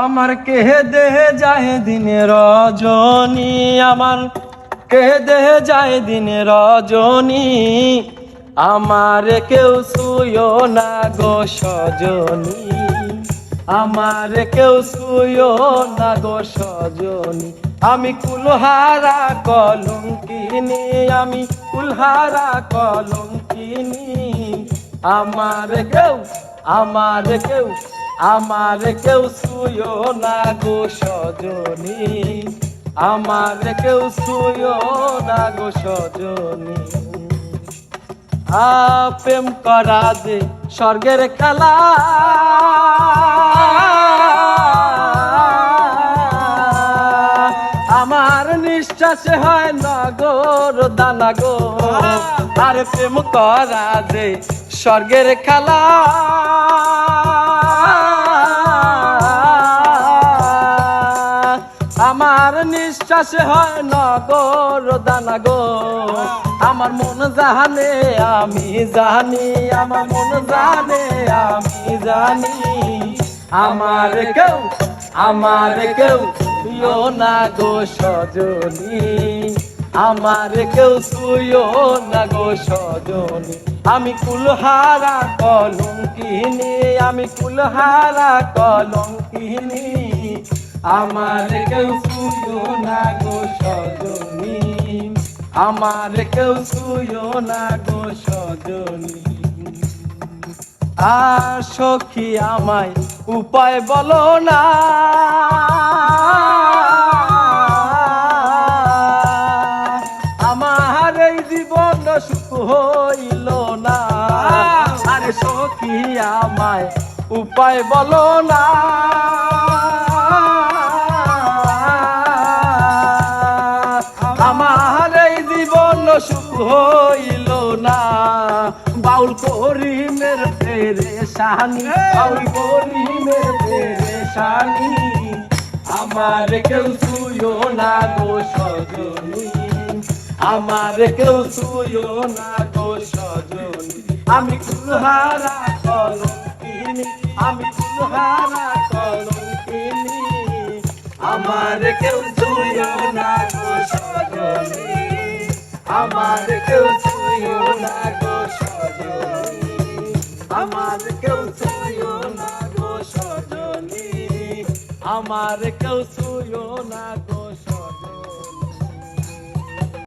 আমার কেঁদে যায় দিনে রজনী, আমার কেঁদে যায় দিনে রজনী, আমার কেউ ছুঁয়ো না গো সজনী, আমার কেউ ছুঁয়ো না গো সজনী। আমি কুলহারা কলঙ্কিনী, আমি কুলহারা কলঙ্কিনী, আমার কেউ আমার কেউ ছুঁয়ো না গো সজনী, আমার কেউ ছুঁয়ো না গো সজনী। প্রেম করা যে স্বর্গের খেলা, আমার নিঃশ্বাসে হয় নগর দানা গো, আর প্রেম করা যে স্বর্গের খেলা, আমার নিঃশ্বাসে হয় নগর দানা গো। আমার মন জানে আমি জানি, আমার মন জানে আমি জানি, আমার কেউ ছুঁয়ো না গো সজনী, আমার কেউ ছুঁয়ো না গো সজনী। আমি কুলহারা কলঙ্কিনী, আমি কুলহারা কলঙ্কিনী, আমার কেউ ছুঁয়ো না গো সজনী, আমার কেউ ছুঁয়ো না গো সজনী। আর সখী আমায় উপায় বলো না, আমার এই জীবন সুখ হইল না। আরে সখী আমায় উপায় বলো না, আমার এই জীবন সুখ হইল না। বাউল করিমের পেরেশানি, বাউল করিমের পেরেশানি, আমার কেউ ছুঁয়ো না গো সজনী, আমার কেউ ছুঁয়ো না গো সজনী। আমি কুলহারা কলঙ্কিনী, আমি কুলহারা কলঙ্কিনী, আমার কেউ ছুঁয়ো না গো সজনী, আমার কেউ ছুঁয়ো না গো সজনী, আমার কেউ ছুঁয়ো না গো সজনী, আমার কেউ ছুঁয়ো না।